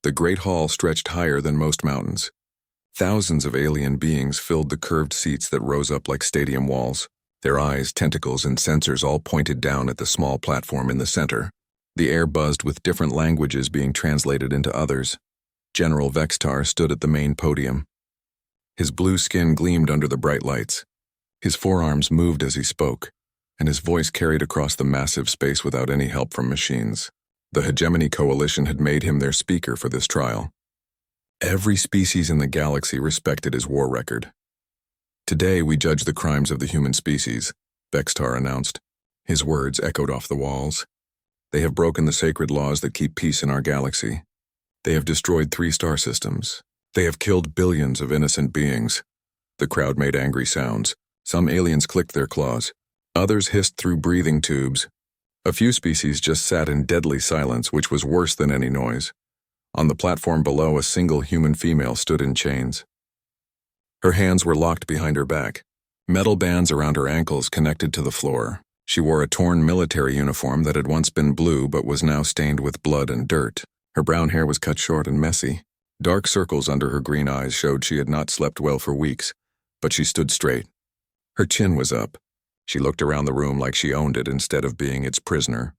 The great hall stretched higher than most mountains. Thousands of alien beings filled the curved seats that rose up like stadium walls. Their eyes, tentacles, and sensors all pointed down at the small platform in the center. The air buzzed with different languages being translated into others. General Vextar stood at the main podium. His blue skin gleamed under the bright lights. His forearms moved as he spoke, and his voice carried across the massive space without any help from machines. The Hegemony Coalition had made him their speaker for this trial. Every species in the galaxy respected his war record. Today we judge the crimes of the human species, Vextar announced. His words echoed off the walls. They have broken the sacred laws that keep peace in our galaxy. They have destroyed 3 star systems. They have killed billions of innocent beings. The crowd made angry sounds. Some aliens clicked their claws. Others hissed through breathing tubes. A few species just sat in deadly silence, which was worse than any noise. On the platform below, a single human female stood in chains. Her hands were locked behind her back. Metal bands around her ankles connected to the floor. She wore a torn military uniform that had once been blue but was now stained with blood and dirt. Her brown hair was cut short and messy. Dark circles under her green eyes showed she had not slept well for weeks, but she stood straight. Her chin was up. She looked around the room like she owned it instead of being its prisoner.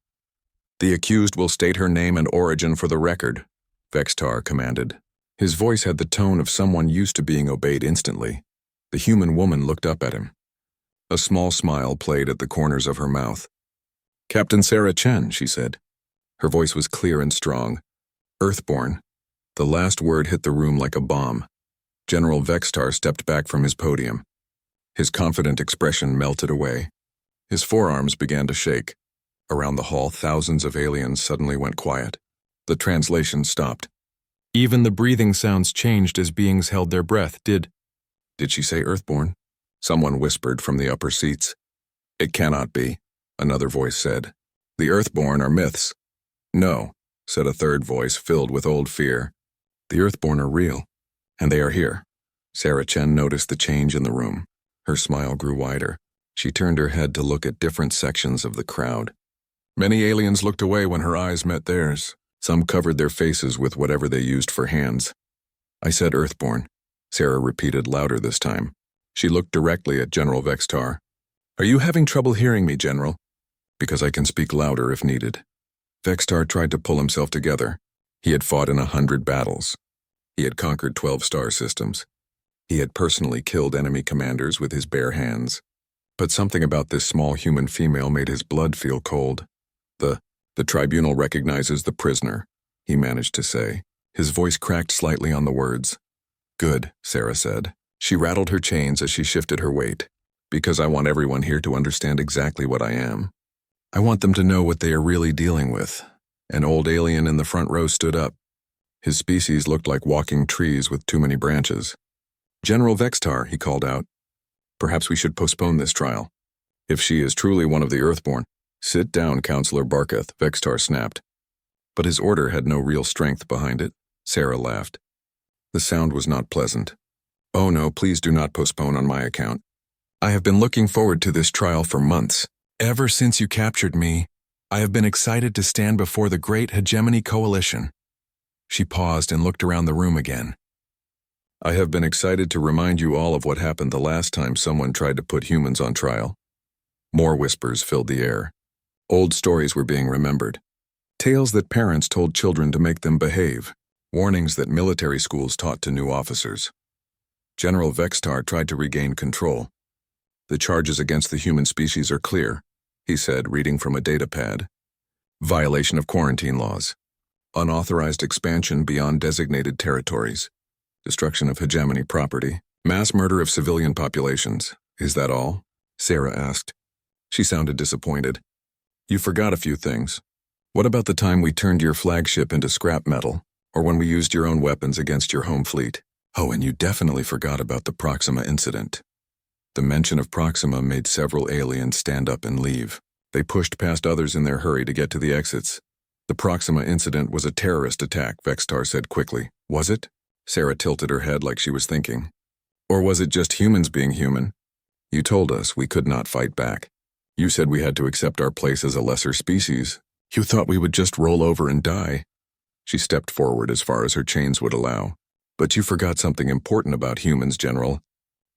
"The accused will state her name and origin for the record," Vextar commanded. His voice had the tone of someone used to being obeyed instantly. The human woman looked up at him. A small smile played at the corners of her mouth. "Captain Sarah Chen," she said. Her voice was clear and strong. "Earthborn." The last word hit the room like a bomb. General Vextar stepped back from his podium. His confident expression melted away. His forearms began to shake. Around the hall, thousands of aliens suddenly went quiet. The translation stopped. Even the breathing sounds changed as beings held their breath. Did she say Earthborn? Someone whispered from the upper seats. "It cannot be," another voice said. "The Earthborn are myths." "No," said a third voice filled with old fear. "The Earthborn are real, and they are here." Sarah Chen noticed the change in the room. Her smile grew wider. She turned her head to look at different sections of the crowd. Many aliens looked away when her eyes met theirs. Some covered their faces with whatever they used for hands. "I said Earthborn," Sarah repeated louder this time. She looked directly at General Vextar. "Are you having trouble hearing me, General?" "Because I can speak louder if needed." Vextar tried to pull himself together. He had fought in 100 battles. He had conquered 12 star systems. He had personally killed enemy commanders with his bare hands. But something about this small human female made his blood feel cold. The tribunal recognizes the prisoner," he managed to say. His voice cracked slightly on the words. "Good," Sarah said. She rattled her chains as she shifted her weight. "Because I want everyone here to understand exactly what I am. I want them to know what they are really dealing with." An old alien in the front row stood up. His species looked like walking trees with too many branches. "General Vextar," he called out. "Perhaps we should postpone this trial. If she is truly one of the Earthborn—" "Sit down, Counselor Barketh," Vextar snapped. But his order had no real strength behind it. Sarah laughed. The sound was not pleasant. "Oh no, please do not postpone on my account. I have been looking forward to this trial for months. Ever since you captured me, I have been excited to stand before the great Hegemony Coalition." She paused and looked around the room again. "I have been excited to remind you all of what happened the last time someone tried to put humans on trial." More whispers filled the air. Old stories were being remembered. Tales that parents told children to make them behave. Warnings that military schools taught to new officers. General Vextar tried to regain control. "The charges against the human species are clear," he said, reading from a data pad. "Violation of quarantine laws. Unauthorized expansion beyond designated territories. Destruction of hegemony property. Mass murder of civilian populations. Is that all?" Sarah asked. She sounded disappointed. "You forgot a few things. What about the time we turned your flagship into scrap metal, or when we used your own weapons against your home fleet? Oh, and you definitely forgot about the Proxima incident." The mention of Proxima made several aliens stand up and leave. They pushed past others in their hurry to get to the exits. "The Proxima incident was a terrorist attack," Vextar said quickly. "Was it?" Sarah tilted her head like she was thinking. "Or was it just humans being human? You told us we could not fight back. You said we had to accept our place as a lesser species. You thought we would just roll over and die." She stepped forward as far as her chains would allow. But you forgot something important about humans, General.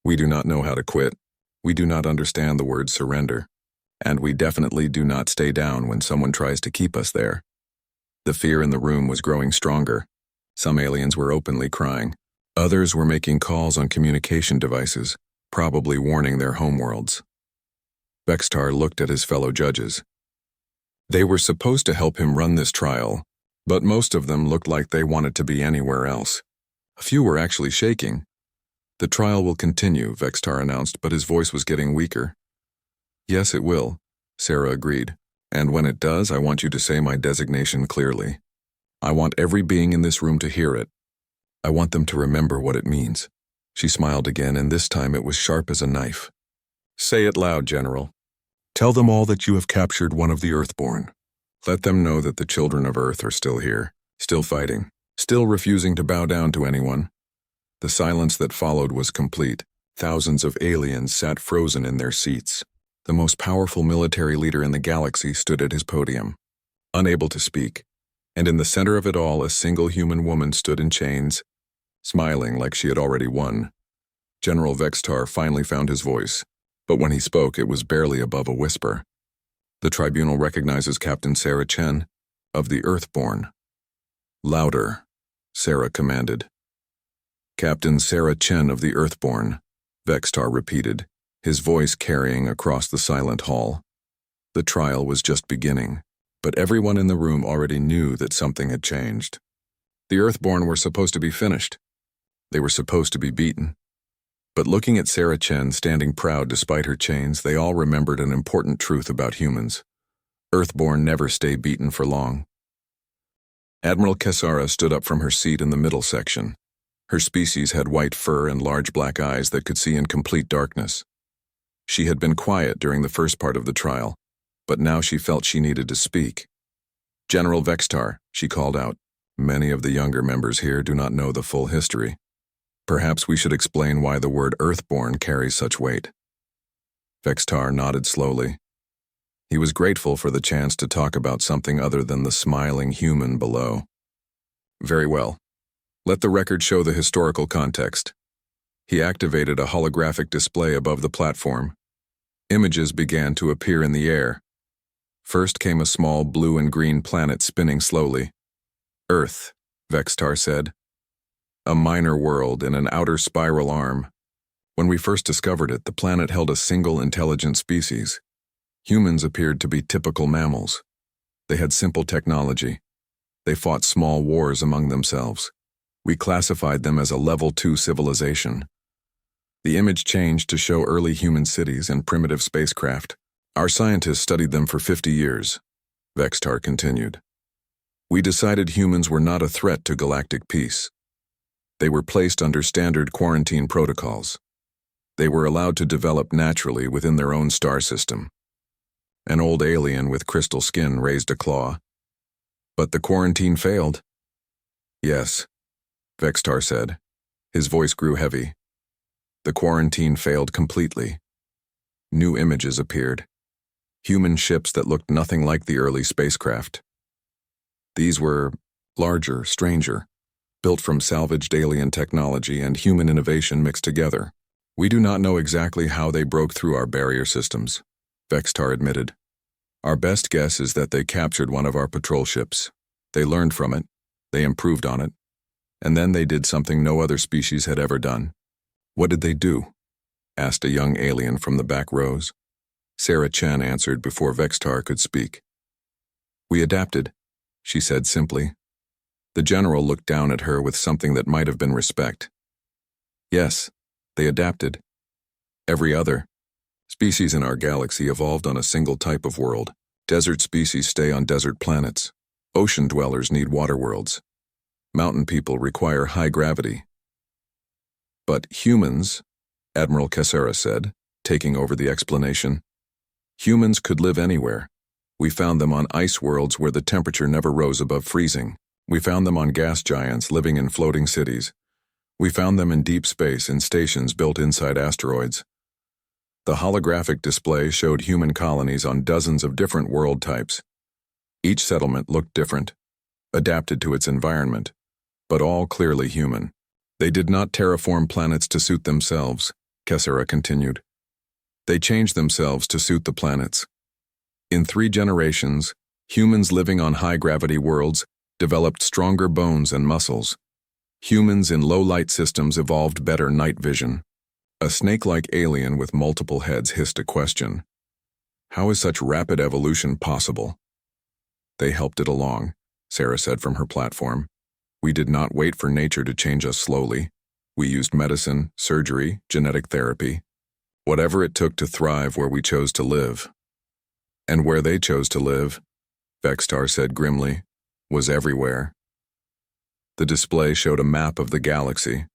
We do not know how to quit. We do not understand the word surrender. And we definitely do not stay down when someone tries to keep us there. The fear in the room was growing stronger. Some aliens were openly crying. Others were making calls on communication devices, probably warning their homeworlds. Vextar looked at his fellow judges. They were supposed to help him run this trial, but most of them looked like they wanted to be anywhere else. A few were actually shaking. The trial will continue, Vextar announced, but his voice was getting weaker. Yes, it will, Sarah agreed. And when it does, I want you to say my designation clearly. I want every being in this room to hear it. I want them to remember what it means. She smiled again, and this time it was sharp as a knife. Say it loud, General. Tell them all that you have captured one of the Earthborn. Let them know that the children of Earth are still here, still fighting, still refusing to bow down to anyone. The silence that followed was complete. Thousands of aliens sat frozen in their seats. The most powerful military leader in the galaxy stood at his podium, unable to speak, and in the center of it all a single human woman stood in chains, smiling like she had already won. General Vextar finally found his voice, but when he spoke it was barely above a whisper. The tribunal recognizes Captain Sarah Chen of the Earthborn. Louder, Sarah commanded. Captain Sarah Chen of the Earthborn, Vextar repeated, his voice carrying across the silent hall. The trial was just beginning, but everyone in the room already knew that something had changed. The Earthborn were supposed to be finished. They were supposed to be beaten. But looking at Sarah Chen standing proud despite her chains, they all remembered an important truth about humans. Earthborn never stay beaten for long. Admiral Kessara stood up from her seat in the middle section. Her species had white fur and large black eyes that could see in complete darkness. She had been quiet during the first part of the trial, but now she felt she needed to speak. General Vextar, she called out. Many of the younger members here do not know the full history. Perhaps we should explain why the word Earthborn carries such weight. Vextar nodded slowly. He was grateful for the chance to talk about something other than the smiling human below. Very well. Let the record show the historical context. He activated a holographic display above the platform. Images began to appear in the air. First came a small blue and green planet spinning slowly. Earth, Vextar said. A minor world in an outer spiral arm. When we first discovered it, the planet held a single intelligent species. Humans appeared to be typical mammals. They had simple technology. They fought small wars among themselves. We classified them as a Level 2 civilization. The image changed to show early human cities and primitive spacecraft. Our scientists studied them for 50 years, Vextar continued. We decided humans were not a threat to galactic peace. They were placed under standard quarantine protocols. They were allowed to develop naturally within their own star system. An old alien with crystal skin raised a claw. But the quarantine failed. Yes, Vextar said. His voice grew heavy. The quarantine failed completely. New images appeared. Human ships that looked nothing like the early spacecraft. These were larger, stranger, built from salvaged alien technology and human innovation mixed together. We do not know exactly how they broke through our barrier systems, Vextar admitted. Our best guess is that they captured one of our patrol ships. They learned from it, they improved on it, and then they did something no other species had ever done. What did they do? Asked a young alien from the back rows. Sarah Chen answered before Vextar could speak. We adapted, she said simply. The general looked down at her with something that might have been respect. Yes, they adapted. Every other species in our galaxy evolved on a single type of world. Desert species stay on desert planets. Ocean dwellers need water worlds. Mountain people require high gravity. But humans, Admiral Kessara said, taking over the explanation, humans could live anywhere. We found them on ice worlds where the temperature never rose above freezing. We found them on gas giants living in floating cities. We found them in deep space in stations built inside asteroids. The holographic display showed human colonies on dozens of different world types. Each settlement looked different. adapted to its environment, but all clearly human. They did not terraform planets to suit themselves, Kessera continued. They changed themselves to suit the planets. In 3 generations, humans living on high-gravity worlds developed stronger bones and muscles. Humans in low-light systems evolved better night vision. A snake-like alien with multiple heads hissed a question. How is such rapid evolution possible? They helped it along, Sarah said from her platform. We did not wait for nature to change us slowly. We used medicine, surgery, genetic therapy, whatever it took to thrive where we chose to live. And where they chose to live, Vextar said grimly, was everywhere. The display showed a map of the galaxy.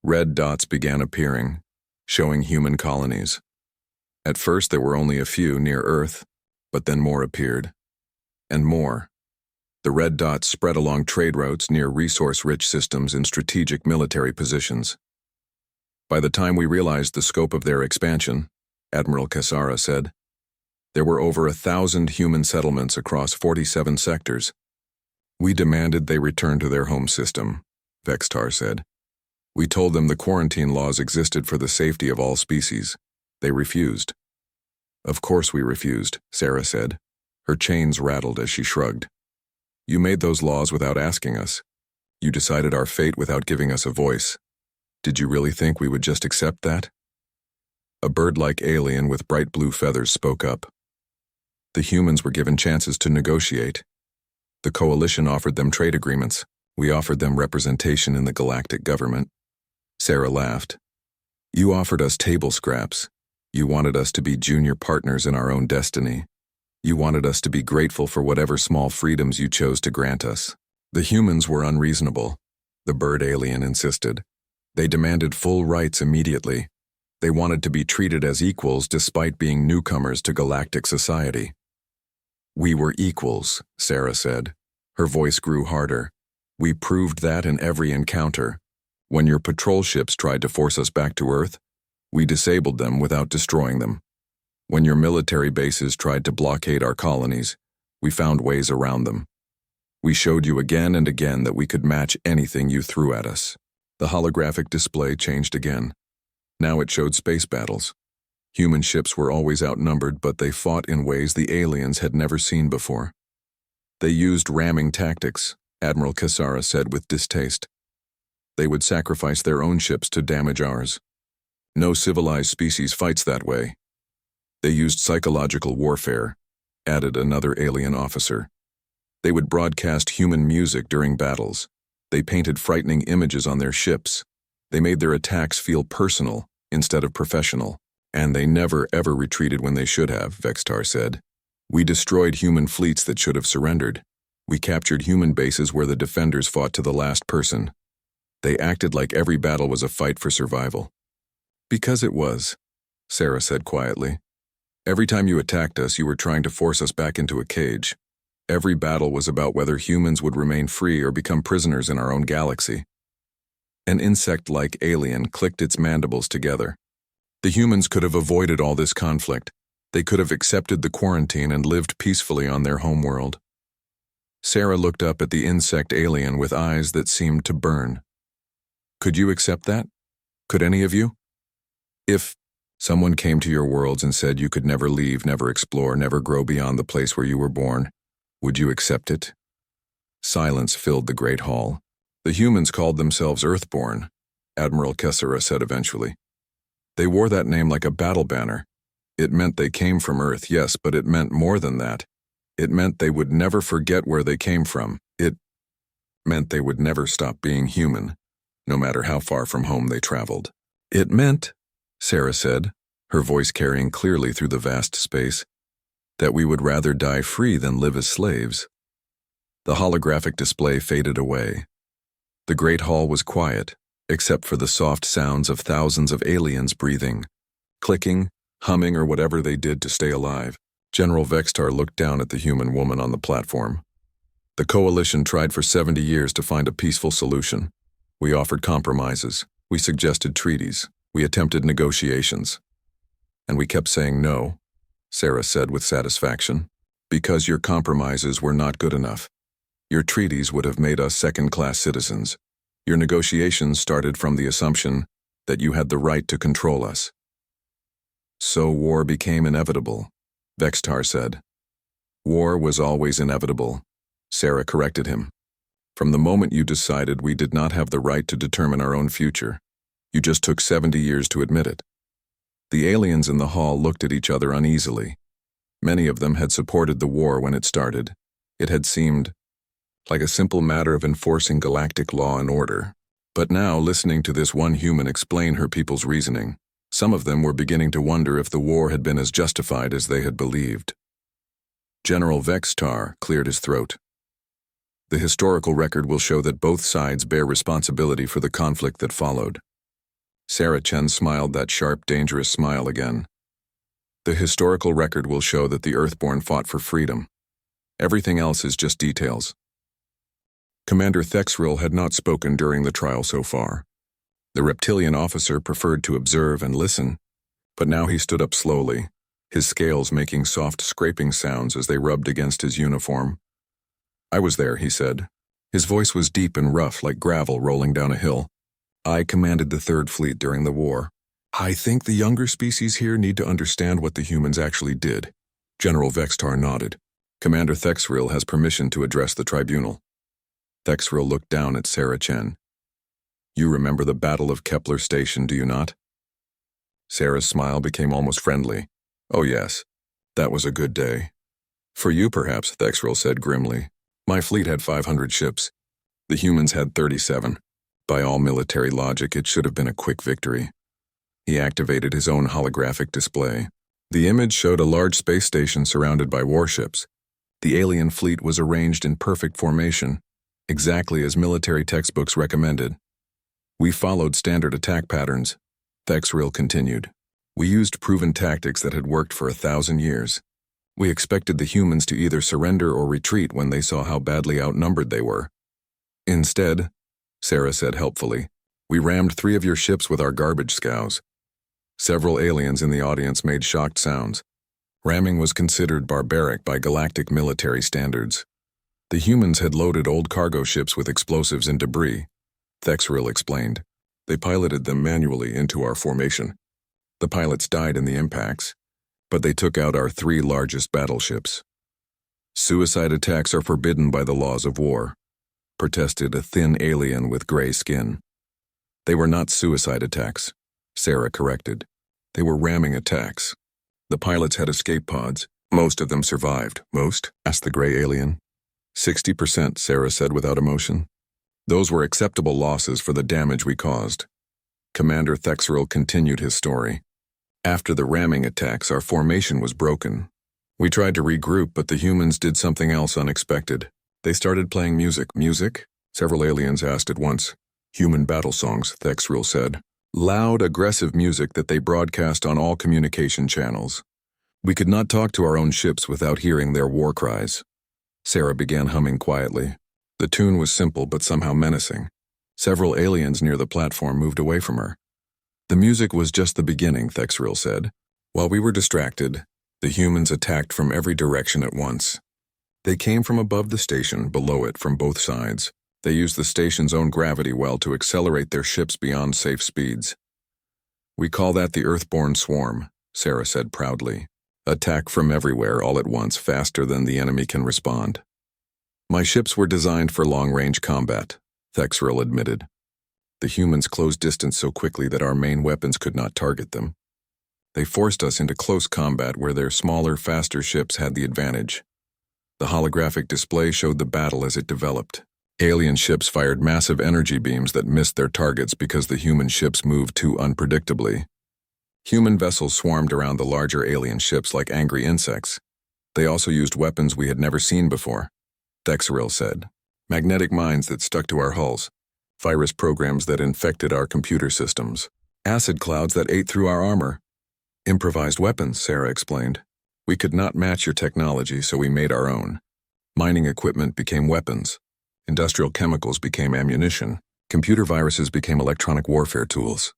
Red dots began appearing, showing human colonies. At first there were only a few near Earth, but then more appeared. And more. The red dots spread along trade routes near resource-rich systems in strategic military positions. By the time we realized the scope of their expansion, Admiral Kessara said, there were over 1,000 human settlements across 47 sectors. We demanded they return to their home system, Vextar said. We told them the quarantine laws existed for the safety of all species. They refused. Of course we refused, Sarah said. Her chains rattled as she shrugged. You made those laws without asking us. You decided our fate without giving us a voice. Did you really think we would just accept that? A bird-like alien with bright blue feathers spoke up. The humans were given chances to negotiate. The coalition offered them trade agreements. We offered them representation in the galactic government. Sarah laughed. You offered us table scraps. You wanted us to be junior partners in our own destiny. You wanted us to be grateful for whatever small freedoms you chose to grant us. The humans were unreasonable, the bird alien insisted. They demanded full rights immediately. They wanted to be treated as equals despite being newcomers to galactic society. We were equals, Sarah said. Her voice grew harder. We proved that in every encounter. When your patrol ships tried to force us back to Earth, we disabled them without destroying them. When your military bases tried to blockade our colonies, we found ways around them. We showed you again and again that we could match anything you threw at us. The holographic display changed again. Now it showed space battles. Human ships were always outnumbered, but they fought in ways the aliens had never seen before. They used ramming tactics, Admiral Kessara said with distaste. They would sacrifice their own ships to damage ours. No civilized species fights that way. They used psychological warfare, added another alien officer. They would broadcast human music during battles. They painted frightening images on their ships. They made their attacks feel personal instead of professional. And they never ever retreated when they should have, Vextar said. We destroyed human fleets that should have surrendered. We captured human bases where the defenders fought to the last person. They acted like every battle was a fight for survival. Because it was, Sarah said quietly. Every time you attacked us, you were trying to force us back into a cage. Every battle was about whether humans would remain free or become prisoners in our own galaxy. An insect-like alien clicked its mandibles together. The humans could have avoided all this conflict. They could have accepted the quarantine and lived peacefully on their homeworld. Sarah looked up at the insect alien with eyes that seemed to burn. Could you accept that? Could any of you? If someone came to your worlds and said you could never leave, never explore, never grow beyond the place where you were born, would you accept it? Silence filled the great hall. The humans called themselves Earthborn, Admiral Kessera said eventually. They wore that name like a battle banner. It meant they came from Earth, yes, but it meant more than that. It meant they would never forget where they came from. It meant they would never stop being human, no matter how far from home they traveled. It meant, Sarah said, her voice carrying clearly through the vast space, that we would rather die free than live as slaves. The holographic display faded away. The great hall was quiet, except for the soft sounds of thousands of aliens breathing, clicking, humming, or whatever they did to stay alive. General Vextar looked down at the human woman on the platform. The coalition tried for 70 years to find a peaceful solution. We offered compromises. We suggested treaties. We attempted negotiations. And we kept saying no, Sarah said with satisfaction, because your compromises were not good enough. Your treaties would have made us second-class citizens. Your negotiations started from the assumption that you had the right to control us. So war became inevitable, Vextar said. War was always inevitable, Sarah corrected him. From the moment you decided we did not have the right to determine our own future, you just took 70 years to admit it. The aliens in the hall looked at each other uneasily. Many of them had supported the war when it started. It had seemed like a simple matter of enforcing galactic law and order. But now, listening to this one human explain her people's reasoning, some of them were beginning to wonder if the war had been as justified as they had believed. General Vextar cleared his throat. The historical record will show that both sides bear responsibility for the conflict that followed. Sarah Chen smiled that sharp, dangerous smile again. The historical record will show that the Earthborn fought for freedom. Everything else is just details. Commander Thexril had not spoken during the trial so far. The reptilian officer preferred to observe and listen, but now he stood up slowly, his scales making soft scraping sounds as they rubbed against his uniform. I was there, he said. His voice was deep and rough like gravel rolling down a hill. I commanded the Third Fleet during the war. I think the younger species here need to understand what the humans actually did. General Vextar nodded. Commander Thexril has permission to address the tribunal. Thexril looked down at Sarah Chen. You remember the Battle of Kepler Station, do you not? Sarah's smile became almost friendly. Oh yes, that was a good day. For you perhaps, Thexril said grimly. My fleet had 500 ships. The humans had 37. By all military logic, it should have been a quick victory. He activated his own holographic display. The image showed a large space station surrounded by warships. The alien fleet was arranged in perfect formation, exactly as military textbooks recommended. We followed standard attack patterns, Thexril continued. We used proven tactics that had worked for 1,000 years. We expected the humans to either surrender or retreat when they saw how badly outnumbered they were. Instead, Sarah said helpfully, we rammed 3 of your ships with our garbage scows. Several aliens in the audience made shocked sounds. Ramming was considered barbaric by galactic military standards. The humans had loaded old cargo ships with explosives and debris, Thexril explained. They piloted them manually into our formation. The pilots died in the impacts, but they took out our 3 largest battleships. Suicide attacks are forbidden by the laws of war, protested a thin alien with gray skin. They were not suicide attacks, Sarah corrected. They were ramming attacks. The pilots had escape pods. Most of them survived. Most? Asked the gray alien. 60%, Sarah said without emotion. Those were acceptable losses for the damage we caused. Commander Thexril continued his story. After the ramming attacks, our formation was broken. We tried to regroup, but the humans did something else unexpected. They started playing music. Music? Several aliens asked at once. Human battle songs, Thexril said. Loud, aggressive music that they broadcast on all communication channels. We could not talk to our own ships without hearing their war cries. Sarah began humming quietly. The tune was simple but somehow menacing. Several aliens near the platform moved away from her. The music was just the beginning, Thexril said. While we were distracted, the humans attacked from every direction at once. They came from above the station, below it, from both sides. They used the station's own gravity well to accelerate their ships beyond safe speeds. We call that the Earthborn swarm, Sarah said proudly. Attack from everywhere all at once, faster than the enemy can respond. My ships were designed for long-range combat, Thexril admitted. The humans closed distance so quickly that our main weapons could not target them. They forced us into close combat where their smaller, faster ships had the advantage. The holographic display showed the battle as it developed. Alien ships fired massive energy beams that missed their targets because the human ships moved too unpredictably. Human vessels swarmed around the larger alien ships like angry insects. They also used weapons we had never seen before, Thexril said. Magnetic mines that stuck to our hulls, virus programs that infected our computer systems, acid clouds that ate through our armor. Improvised weapons, Sarah explained. We could not match your technology, so we made our own. Mining equipment became weapons. Industrial chemicals became ammunition. Computer viruses became electronic warfare tools.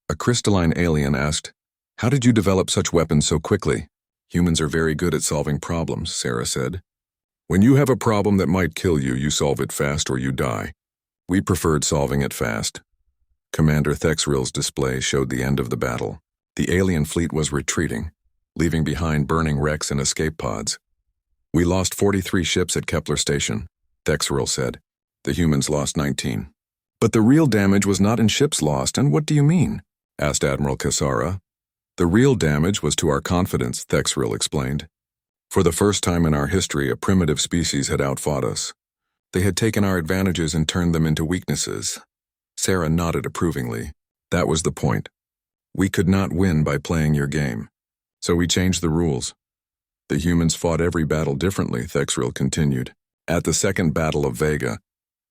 A crystalline alien asked, How did you develop such weapons so quickly? Humans are very good at solving problems, Sarah said. When you have a problem that might kill you, you solve it fast or you die. We preferred solving it fast. Commander Thexril's display showed the end of the battle. The alien fleet was retreating, leaving behind burning wrecks and escape pods. We lost 43 ships at Kepler Station, Thexril said. The humans lost 19. But the real damage was not in ships lost, and what do you mean? Asked Admiral Cassara. The real damage was to our confidence, Thexril explained. For the first time in our history, a primitive species had outfought us. They had taken our advantages and turned them into weaknesses. Sarah nodded approvingly. That was the point. We could not win by playing your game. So we changed the rules. The humans fought every battle differently, Thexril continued. At the second Battle of Vega,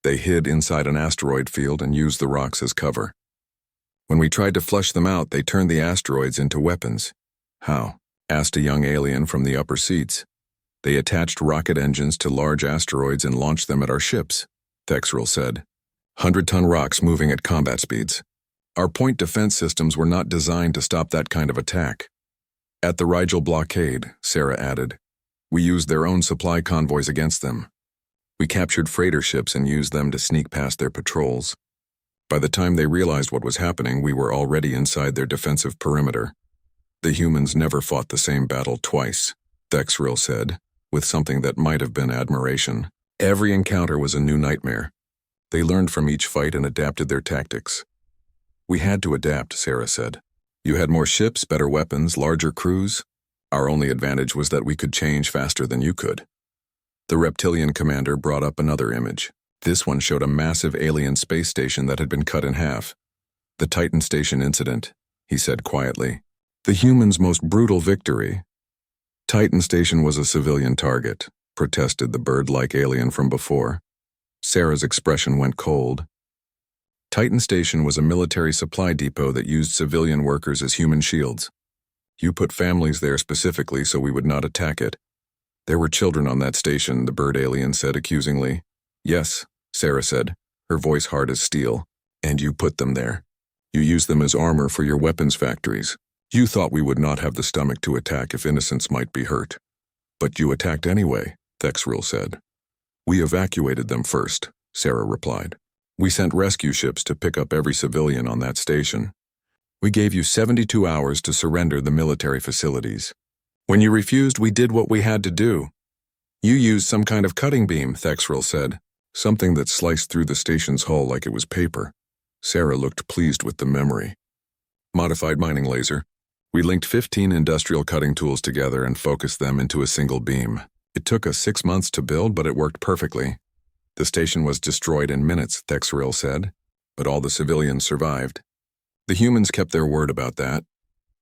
they hid inside an asteroid field and used the rocks as cover. When we tried to flush them out, they turned the asteroids into weapons. How? Asked a young alien from the upper seats. They attached rocket engines to large asteroids and launched them at our ships, Thexril said. 100-ton rocks moving at combat speeds. Our point defense systems were not designed to stop that kind of attack. At the Rigel blockade, Sarah added, we used their own supply convoys against them. We captured freighter ships and used them to sneak past their patrols. By the time they realized what was happening, we were already inside their defensive perimeter. The humans never fought the same battle twice, Thexril said, with something that might have been admiration. Every encounter was a new nightmare. They learned from each fight and adapted their tactics. We had to adapt, Sarah said. You had more ships, better weapons, larger crews. Our only advantage was that we could change faster than you could. The reptilian commander brought up another image. This one showed a massive alien space station that had been cut in half. The Titan Station incident, he said quietly. The humans' most brutal victory. Titan Station was a civilian target, protested the bird-like alien from before. Sarah's expression went cold. Titan Station was a military supply depot that used civilian workers as human shields. You put families there specifically so we would not attack it. There were children on that station, the bird alien said accusingly. Yes, Sarah said, her voice hard as steel. And you put them there. You used them as armor for your weapons factories. You thought we would not have the stomach to attack if innocents might be hurt. But you attacked anyway, Thexril said. We evacuated them first, Sarah replied. We sent rescue ships to pick up every civilian on that station. We gave you 72 hours to surrender the military facilities. When you refused, we did what we had to do. You used some kind of cutting beam, Thexril said, something that sliced through the station's hull like it was paper. Sarah looked pleased with the memory. Modified mining laser. We linked 15 industrial cutting tools together and focused them into a single beam. It took us 6 months to build, but it worked perfectly. The station was destroyed in minutes, Thexril said, but all the civilians survived. The humans kept their word about that.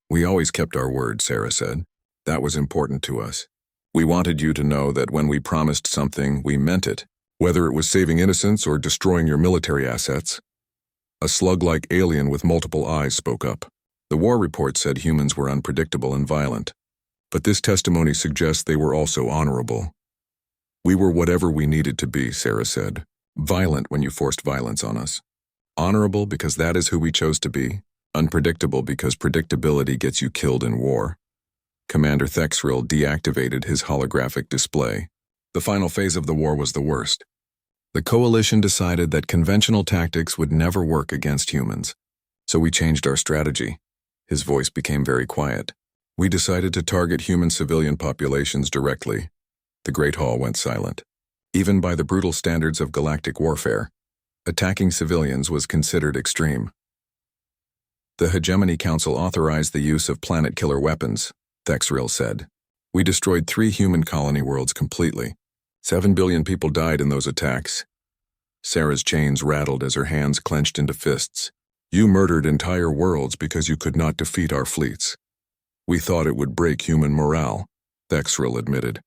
We always kept our word, Sarah said. That was important to us. We wanted you to know that when we promised something, we meant it, whether it was saving innocents or destroying your military assets. A slug-like alien with multiple eyes spoke up. The war report said humans were unpredictable and violent, but this testimony suggests they were also honorable. We were whatever we needed to be, Sarah said. Violent when you forced violence on us. Honorable because that is who we chose to be. Unpredictable because predictability gets you killed in war. Commander Thexril deactivated his holographic display. The final phase of the war was the worst. The coalition decided that conventional tactics would never work against humans. So we changed our strategy. His voice became very quiet. We decided to target human civilian populations directly. The Great Hall went silent. Even by the brutal standards of galactic warfare, attacking civilians was considered extreme. The Hegemony Council authorized the use of planet-killer weapons, Thexril said. We destroyed 3 human colony worlds completely. 7 billion people died in those attacks. Sarah's chains rattled as her hands clenched into fists. You murdered entire worlds because you could not defeat our fleets. We thought it would break human morale, Thexril admitted.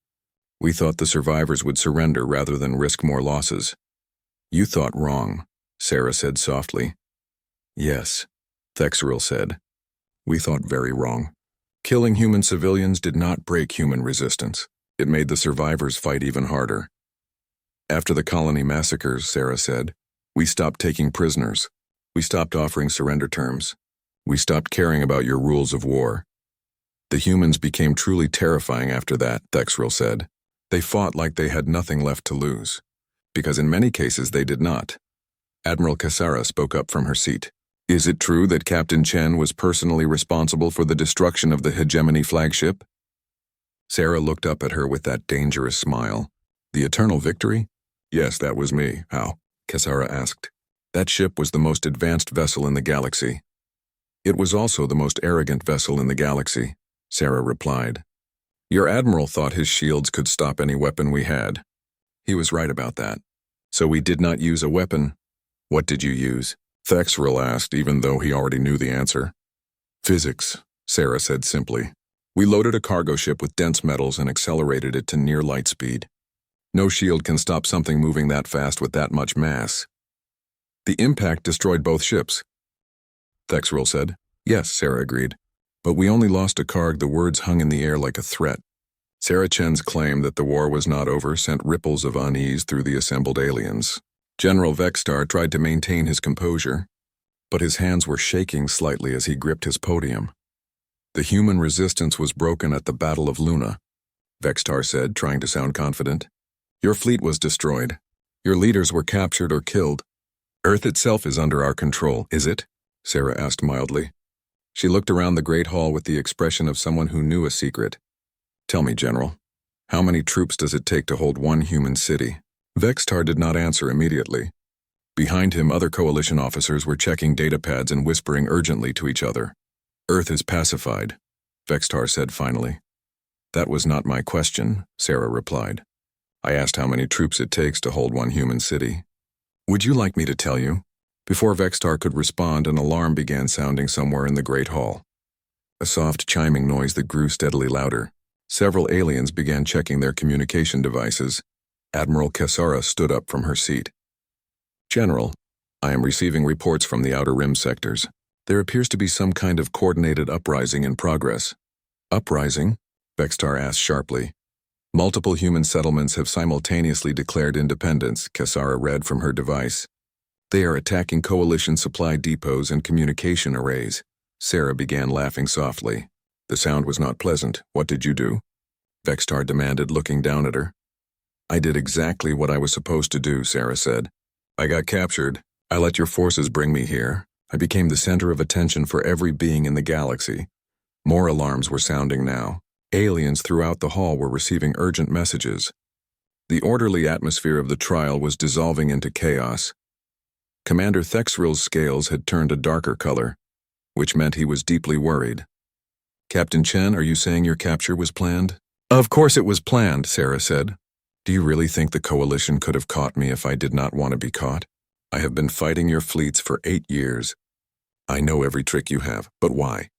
We thought the survivors would surrender rather than risk more losses. You thought wrong, Sarah said softly. Yes, Thexril said. We thought very wrong. Killing human civilians did not break human resistance. It made the survivors fight even harder. After the colony massacres, Sarah said, we stopped taking prisoners. We stopped offering surrender terms. We stopped caring about your rules of war. The humans became truly terrifying after that, Thexril said. They fought like they had nothing left to lose, because in many cases they did not. Admiral Cassara spoke up from her seat. Is it true that Captain Chen was personally responsible for the destruction of the hegemony flagship? Sarah looked up at her with that dangerous smile. The Eternal Victory? Yes, that was me. How? Cassara asked. That ship was the most advanced vessel in the galaxy. It was also the most arrogant vessel in the galaxy, Sarah replied. Your admiral thought his shields could stop any weapon we had. He was right about that. So we did not use a weapon. What did you use? Thexril asked, even though he already knew the answer. Physics, Sarah said simply. We loaded a cargo ship with dense metals and accelerated it to near light speed. No shield can stop something moving that fast with that much mass. The impact destroyed both ships. Thexril said. Yes, Sarah agreed. But we only lost a carg. The words hung in the air like a threat. Sarah Chen's claim that the war was not over sent ripples of unease through the assembled aliens. General Vextar tried to maintain his composure, but his hands were shaking slightly as he gripped his podium. The human resistance was broken at the Battle of Luna, Vextar said, trying to sound confident. Your fleet was destroyed. Your leaders were captured or killed. Earth itself is under our control, is it? Sarah asked mildly. She looked around the great hall with the expression of someone who knew a secret. Tell me, General, how many troops does it take to hold one human city? Vextar did not answer immediately. Behind him, other coalition officers were checking datapads and whispering urgently to each other. Earth is pacified, Vextar said finally. That was not my question, Sarah replied. I asked how many troops it takes to hold one human city. Would you like me to tell you? Before Vextar could respond, an alarm began sounding somewhere in the great hall. A soft chiming noise that grew steadily louder. Several aliens began checking their communication devices. Admiral Cassara stood up from her seat. General, I am receiving reports from the Outer Rim sectors. There appears to be some kind of coordinated uprising in progress. Uprising? Vextar asked sharply. Multiple human settlements have simultaneously declared independence, Cassara read from her device. They are attacking coalition supply depots and communication arrays. Sarah began laughing softly. The sound was not pleasant. What did you do? Vextar demanded, looking down at her. I did exactly what I was supposed to do, Sarah said. I got captured. I let your forces bring me here. I became the center of attention for every being in the galaxy. More alarms were sounding now. Aliens throughout the hall were receiving urgent messages. The orderly atmosphere of the trial was dissolving into chaos. Commander Thexril's scales had turned a darker color, which meant he was deeply worried. Captain Chen, are you saying your capture was planned? Of course it was planned, Sarah said. Do you really think the coalition could have caught me if I did not want to be caught? I have been fighting your fleets for 8 years. I know every trick you have, but why?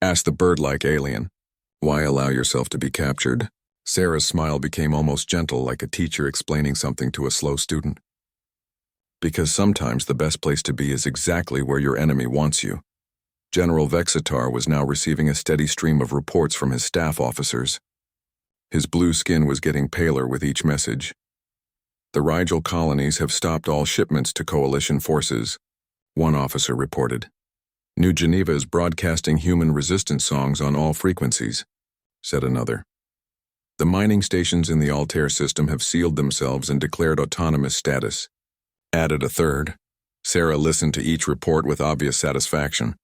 Asked the bird-like alien. Why allow yourself to be captured? Sarah's smile became almost gentle, like a teacher explaining something to a slow student. Because sometimes the best place to be is exactly where your enemy wants you. General Vexitar was now receiving a steady stream of reports from his staff officers. His blue skin was getting paler with each message. The Rigel colonies have stopped all shipments to coalition forces, one officer reported. New Geneva is broadcasting human resistance songs on all frequencies, said another. The mining stations in the Altair system have sealed themselves and declared autonomous status, added a third. Sarah listened to each report with obvious satisfaction.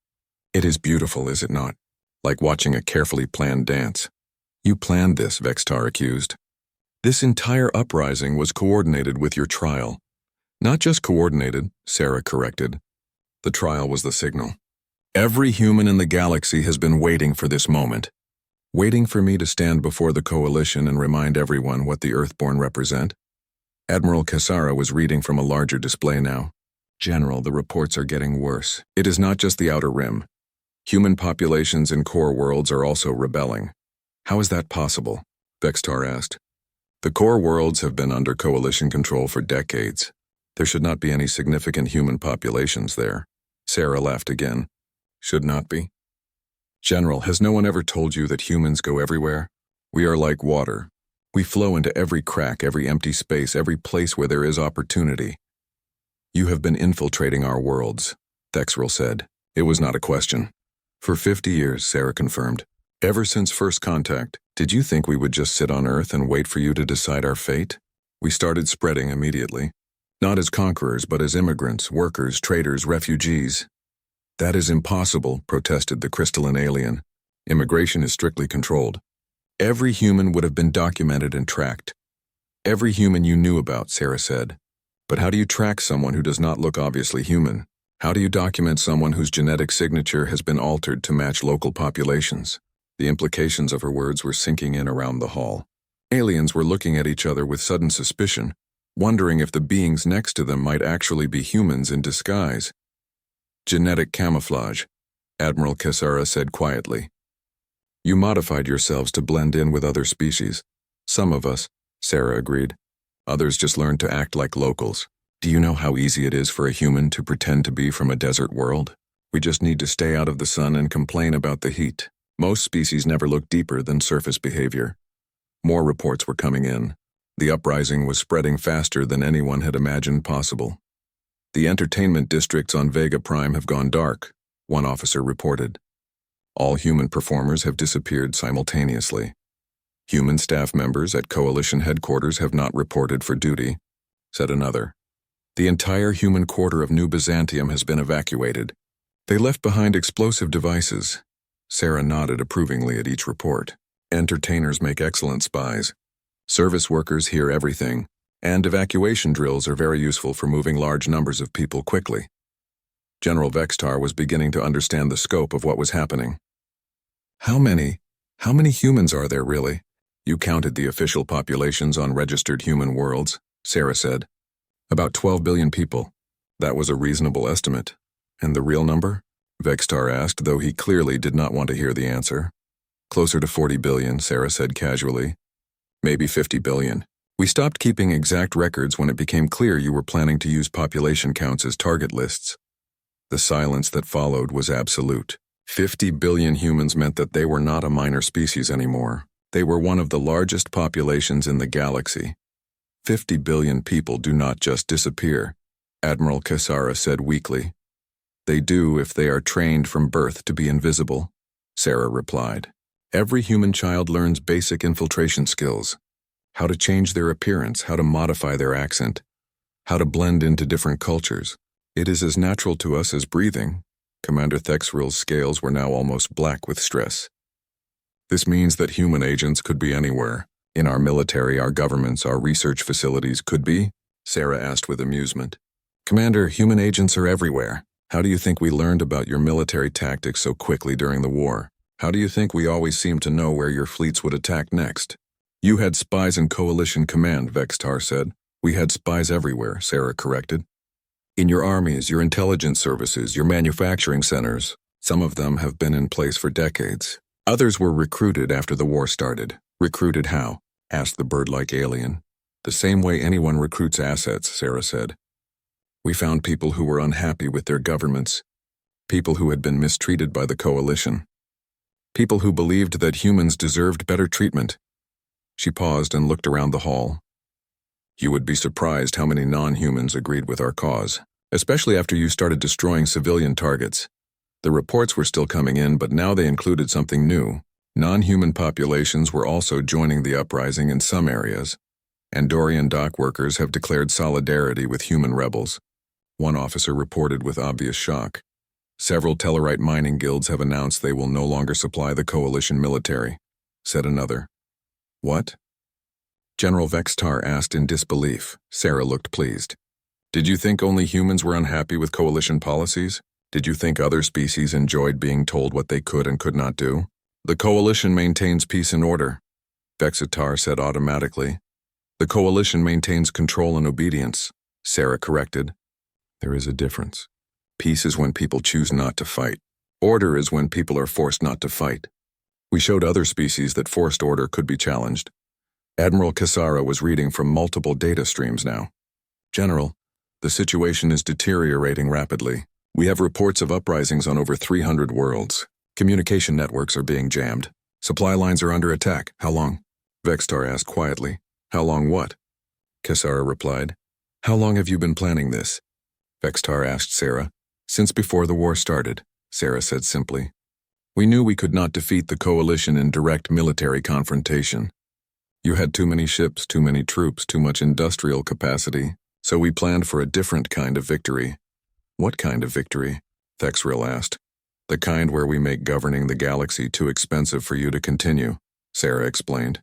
It is beautiful, is it not? Like watching a carefully planned dance. You planned this, Vextar accused. This entire uprising was coordinated with your trial. Not just coordinated, Sarah corrected. The trial was the signal. Every human in the galaxy has been waiting for this moment. Waiting for me to stand before the coalition and remind everyone what the Earthborn represent. Admiral Cassara was reading from a larger display now. General, the reports are getting worse. It is not just the Outer Rim. Human populations in core worlds are also rebelling. How is that possible? Vextar asked. The core worlds have been under coalition control for decades. There should not be any significant human populations there. Sarah laughed again. Should not be? General, has no one ever told you that humans go everywhere? We are like water. We flow into every crack, every empty space, every place where there is opportunity. You have been infiltrating our worlds, Thexril said. It was not a question. For 50 years, Sarah confirmed. Ever since first contact, Did you think we would just sit on Earth and wait for you to decide our fate? We started spreading immediately. Not as conquerors, but as immigrants, workers, traders, refugees. That is impossible, protested the crystalline alien. Immigration is strictly controlled. Every human would have been documented and tracked. Every human you knew about, Sarah said. But how do you track someone who does not look obviously human? How do you document someone whose genetic signature has been altered to match local populations? The implications of her words were sinking in around the hall. Aliens were looking at each other with sudden suspicion, wondering if the beings next to them might actually be humans in disguise. Genetic camouflage, Admiral Kesara said quietly. You modified yourselves to blend in with other species. Some of us, Sarah agreed. Others just learned to act like locals. Do you know how easy it is for a human to pretend to be from a desert world? We just need to stay out of the sun and complain about the heat. Most species never look deeper than surface behavior. More reports were coming in. The uprising was spreading faster than anyone had imagined possible. The entertainment districts on Vega Prime have gone dark, one officer reported. All human performers have disappeared simultaneously. Human staff members at Coalition headquarters have not reported for duty, said another. The entire human quarter of New Byzantium has been evacuated. They left behind explosive devices. Sarah nodded approvingly at each report. Entertainers make excellent spies. Service workers hear everything, and evacuation drills are very useful for moving large numbers of people quickly. General Vextar was beginning to understand the scope of what was happening. How many humans are there really? You counted the official populations on registered human worlds, Sarah said. About 12 billion people. That was a reasonable estimate. And the real number? Vextar asked, though he clearly did not want to hear the answer. Closer to 40 billion, Sarah said casually. Maybe 50 billion. We stopped keeping exact records when it became clear you were planning to use population counts as target lists. The silence that followed was absolute. 50 billion humans meant that they were not a minor species anymore. They were one of the largest populations in the galaxy. 50 billion people do not just disappear, Admiral Kesara said weakly. They do if they are trained from birth to be invisible, Sarah replied. Every human child learns basic infiltration skills. How to change their appearance, how to modify their accent, how to blend into different cultures. It is as natural to us as breathing. Commander Thexril's scales were now almost black with stress. This means that human agents could be anywhere. In our military, our governments, our research facilities could be? Sarah asked with amusement. Commander, human agents are everywhere. How do you think we learned about your military tactics so quickly during the war? How do you think we always seemed to know where your fleets would attack next? You had spies in Coalition Command, Vextar said. We had spies everywhere, Sarah corrected. In your armies, your intelligence services, your manufacturing centers. Some of them have been in place for decades. Others were recruited after the war started. Recruited how? Asked the bird-like alien. The same way anyone recruits assets, Sarah said. We found people who were unhappy with their governments. People who had been mistreated by the Coalition. People who believed that humans deserved better treatment. She paused and looked around the hall. You would be surprised how many non-humans agreed with our cause, especially after you started destroying civilian targets. The reports were still coming in, but now they included something new. Non-human populations were also joining the uprising in some areas. Andorian dock workers have declared solidarity with human rebels. One officer reported with obvious shock. Several Tellarite mining guilds have announced they will no longer supply the Coalition military, said another. What? General Vextar asked in disbelief. Sarah looked pleased. Did you think only humans were unhappy with Coalition policies? Did you think other species enjoyed being told what they could and could not do? The Coalition maintains peace and order, Vexitar said automatically. The Coalition maintains control and obedience, Sarah corrected. There is a difference. Peace is when people choose not to fight. Order is when people are forced not to fight. We showed other species that forced order could be challenged. Admiral Kesara was reading from multiple data streams now. General, the situation is deteriorating rapidly. We have reports of uprisings on over 300 worlds. Communication networks are being jammed. Supply lines are under attack. How long? Vextar asked quietly. How long what? Kesara replied. How long have you been planning this? Vextar asked Sarah. Since before the war started, Sarah said simply. We knew we could not defeat the coalition in direct military confrontation. You had too many ships, too many troops, too much industrial capacity, so we planned for a different kind of victory. What kind of victory? Thexril asked. The kind where we make governing the galaxy too expensive for you to continue, Sarah explained.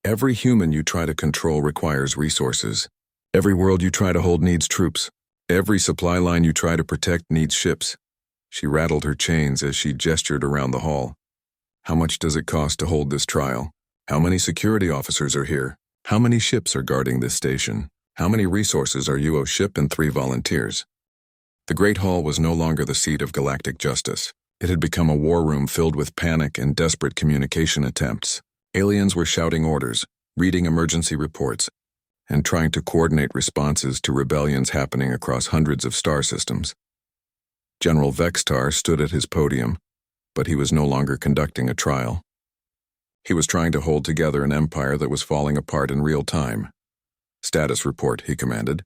Every human you try to control requires resources. Every world you try to hold needs troops. Every supply line you try to protect needs ships. She rattled her chains as she gestured around the hall. How much does it cost to hold this trial? How many security officers are here? How many ships are guarding this station? How many resources are you, a ship and 3 volunteers? The Great Hall was no longer the seat of galactic justice. It had become a war room filled with panic and desperate communication attempts. Aliens were shouting orders, reading emergency reports, and trying to coordinate responses to rebellions happening across hundreds of star systems. General Vextar stood at his podium, but he was no longer conducting a trial. He was trying to hold together an empire that was falling apart in real time. Status report, he commanded.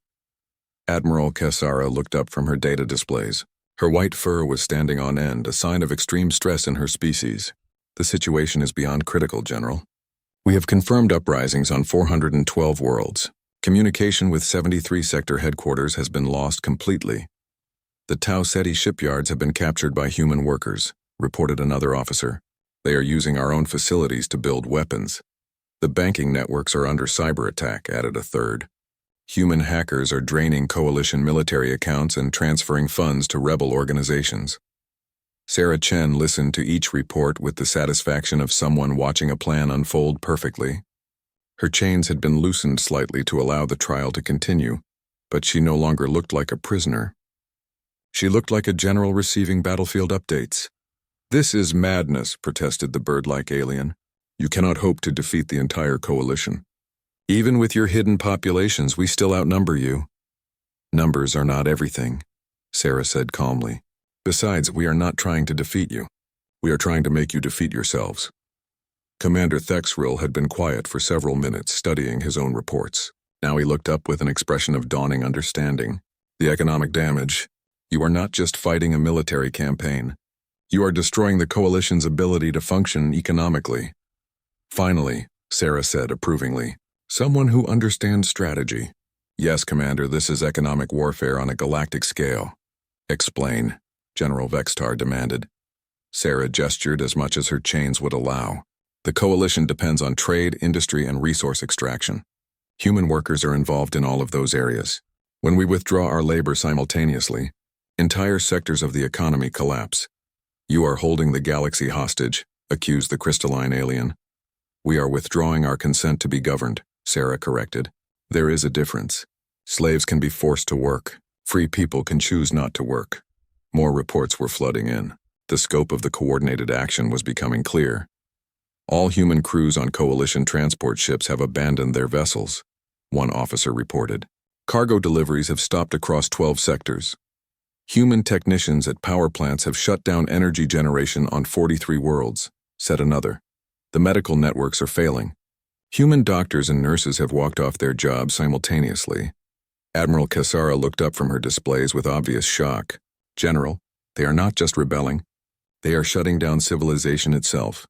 Admiral Kessara looked up from her data displays. Her white fur was standing on end, a sign of extreme stress in her species. The situation is beyond critical, General. We have confirmed uprisings on 412 worlds. Communication with 73 sector headquarters has been lost completely. The Tau Ceti shipyards have been captured by human workers, reported another officer. They are using our own facilities to build weapons. The banking networks are under cyber attack, added a third. Human hackers are draining coalition military accounts and transferring funds to rebel organizations. Sarah Chen listened to each report with the satisfaction of someone watching a plan unfold perfectly. Her chains had been loosened slightly to allow the trial to continue, but she no longer looked like a prisoner. She looked like a general receiving battlefield updates. This is madness, protested the bird-like alien. You cannot hope to defeat the entire coalition. Even with your hidden populations, we still outnumber you. Numbers are not everything, Sarah said calmly. Besides, we are not trying to defeat you. We are trying to make you defeat yourselves. Commander Thexril had been quiet for several minutes, studying his own reports. Now he looked up with an expression of dawning understanding. The economic damage. You are not just fighting a military campaign. You are destroying the coalition's ability to function economically. Finally, Sarah said approvingly, someone who understands strategy. Yes, Commander, this is economic warfare on a galactic scale. Explain, General Vextar demanded. Sarah gestured as much as her chains would allow. The coalition depends on trade, industry, and resource extraction. Human workers are involved in all of those areas. When we withdraw our labor simultaneously, entire sectors of the economy collapse. You are holding the galaxy hostage, accused the crystalline alien. We are withdrawing our consent to be governed, Sarah corrected. There is a difference. Slaves can be forced to work. Free people can choose not to work. More reports were flooding in. The scope of the coordinated action was becoming clear. All human crews on coalition transport ships have abandoned their vessels, one officer reported. Cargo deliveries have stopped across 12 sectors. Human technicians at power plants have shut down energy generation on 43 worlds, said another. The medical networks are failing. Human doctors and nurses have walked off their jobs simultaneously. Admiral Kessara looked up from her displays with obvious shock. General, they are not just rebelling. They are shutting down civilization itself.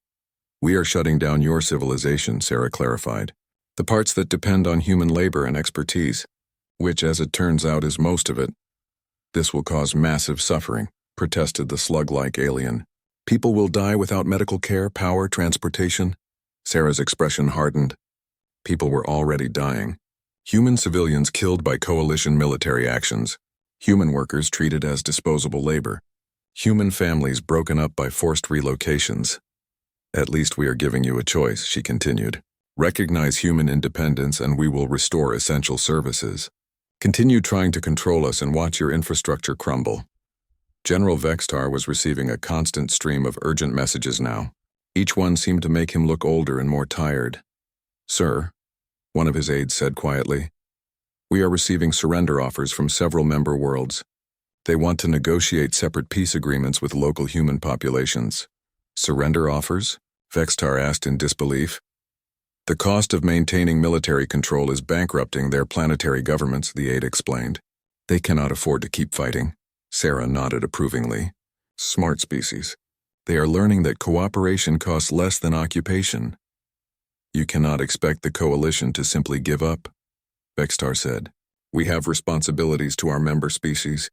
We are shutting down your civilization, Sarah clarified. The parts that depend on human labor and expertise, which, as it turns out, is most of it. This will cause massive suffering, protested the slug-like alien. People will die without medical care, power, transportation. Sarah's expression hardened. People were already dying. Human civilians killed by coalition military actions. Human workers treated as disposable labor. Human families broken up by forced relocations. At least we are giving you a choice, she continued. Recognize human independence and we will restore essential services. Continue trying to control us and watch your infrastructure crumble. General Vextar was receiving a constant stream of urgent messages now. Each one seemed to make him look older and more tired. Sir, one of his aides said quietly, we are receiving surrender offers from several member worlds. They want to negotiate separate peace agreements with local human populations. Surrender offers? Vextar asked in disbelief. The cost of maintaining military control is bankrupting their planetary governments, the aide explained. They cannot afford to keep fighting. Sarah nodded approvingly. Smart species. They are learning that cooperation costs less than occupation. You cannot expect the coalition to simply give up, Vextar said. We have responsibilities to our member species.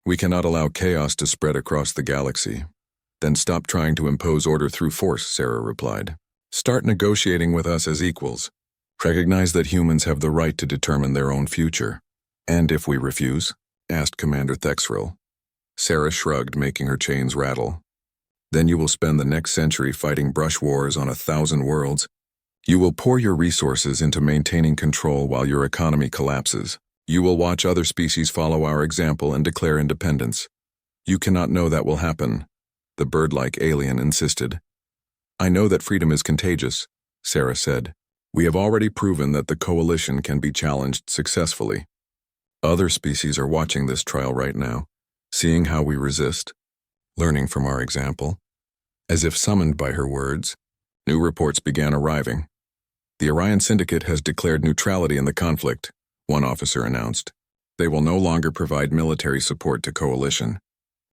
We cannot allow chaos to spread across the galaxy. Then stop trying to impose order through force, Sarah replied. Start negotiating with us as equals. Recognize that humans have the right to determine their own future. And if we refuse? Asked Commander Thexril. Sarah shrugged, making her chains rattle. Then you will spend the next century fighting brush wars on 1,000 worlds. You will pour your resources into maintaining control while your economy collapses. You will watch other species follow our example and declare independence. You cannot know that will happen, the bird-like alien insisted. I know that freedom is contagious, Sarah said. We have already proven that the coalition can be challenged successfully. Other species are watching this trial right now, seeing how we resist, learning from our example. As if summoned by her words, new reports began arriving. The Orion Syndicate has declared neutrality in the conflict, one officer announced. They will no longer provide military support to coalition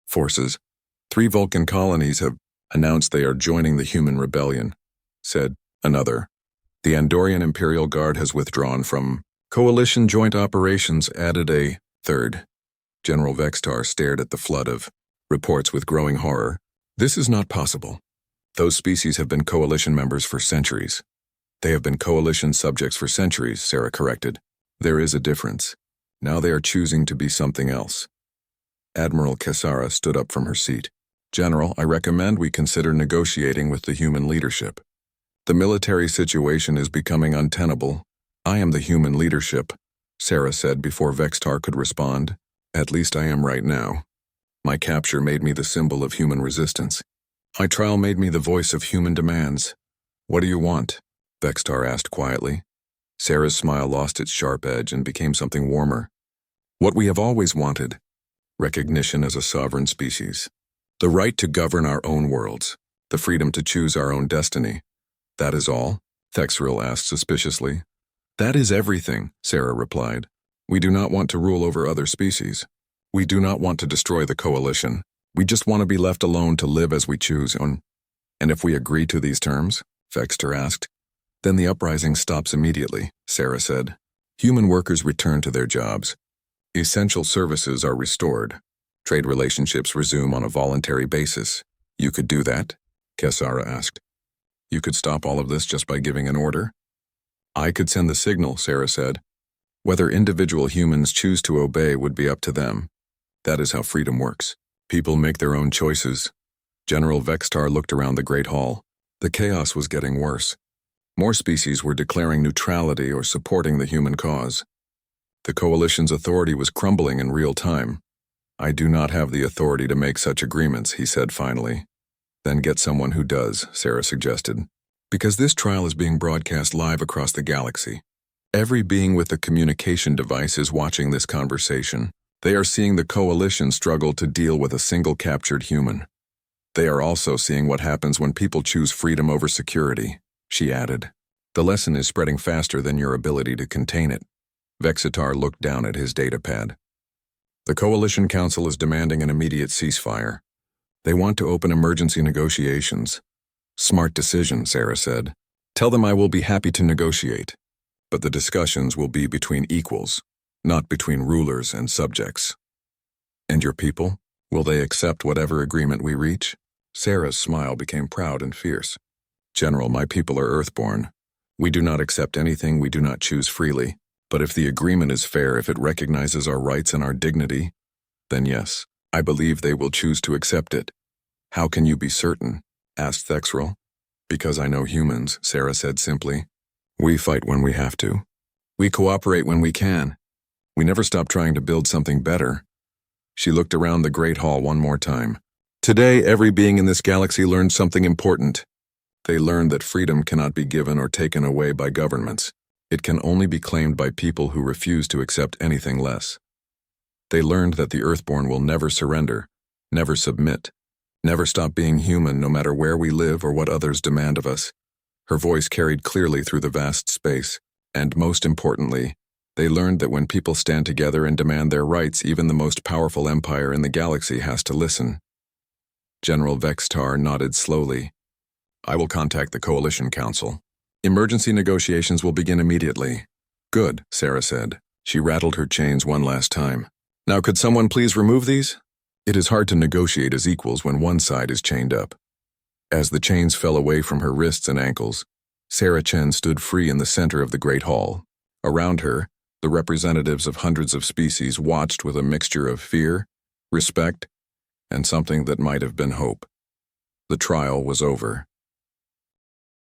forces. 3 Vulcan colonies have announced they are joining the human rebellion, said another. The Andorian Imperial Guard has withdrawn from coalition joint operations, added a third. General Vextar stared at the flood of reports with growing horror. This is not possible. Those species have been coalition members for centuries. They have been coalition subjects for centuries, Sarah corrected. There is a difference. Now they are choosing to be something else. Admiral Kesara stood up from her seat. General, I recommend we consider negotiating with the human leadership. The military situation is becoming untenable. I am the human leadership, Sarah said before Vextar could respond. At least I am right now. My capture made me the symbol of human resistance. My trial made me the voice of human demands. What do you want? Vextar asked quietly. Sarah's smile lost its sharp edge and became something warmer. What we have always wanted. Recognition as a sovereign species. The right to govern our own worlds. The freedom to choose our own destiny. That is all? Thexril asked suspiciously. That is everything, Sarah replied. We do not want to rule over other species. We do not want to destroy the coalition. We just want to be left alone to live as we choose. And if we agree to these terms? Vextar asked. Then the uprising stops immediately, Sarah said. Human workers return to their jobs. Essential services are restored. Trade relationships resume on a voluntary basis. You could do that? Kesara asked. You could stop all of this just by giving an order? I could send the signal, Sarah said. Whether individual humans choose to obey would be up to them. That is how freedom works. People make their own choices. General Vextar looked around the Great Hall. The chaos was getting worse. More species were declaring neutrality or supporting the human cause. The coalition's authority was crumbling in real time. I do not have the authority to make such agreements, he said finally. Then get someone who does, Sarah suggested. Because this trial is being broadcast live across the galaxy. Every being with a communication device is watching this conversation. They are seeing the coalition struggle to deal with a single captured human. They are also seeing what happens when people choose freedom over security, she added. The lesson is spreading faster than your ability to contain it. Vexitar looked down at his datapad. The Coalition Council is demanding an immediate ceasefire. They want to open emergency negotiations. Smart decision, Sarah said. Tell them I will be happy to negotiate. But the discussions will be between equals, not between rulers and subjects. And your people? Will they accept whatever agreement we reach? Sarah's smile became proud and fierce. General, my people are Earthborn. We do not accept anything we do not choose freely. But if the agreement is fair, if it recognizes our rights and our dignity, then yes, I believe they will choose to accept it. How can you be certain? Asked Thexril. Because I know humans, Sarah said simply. We fight when we have to. We cooperate when we can. We never stop trying to build something better. She looked around the Great Hall one more time. Today, every being in this galaxy learned something important. They learned that freedom cannot be given or taken away by governments. It can only be claimed by people who refuse to accept anything less. They learned that the Earthborn will never surrender, never submit, never stop being human no matter where we live or what others demand of us. Her voice carried clearly through the vast space, and most importantly, they learned that when people stand together and demand their rights, even the most powerful empire in the galaxy has to listen. General Vextar nodded slowly. I will contact the Coalition Council. Emergency negotiations will begin immediately. Good, Sarah said. She rattled her chains one last time. Now could someone please remove these? It is hard to negotiate as equals when one side is chained up. As the chains fell away from her wrists and ankles, Sarah Chen stood free in the center of the Great Hall. Around her, the representatives of hundreds of species watched with a mixture of fear, respect, and something that might have been hope. The trial was over.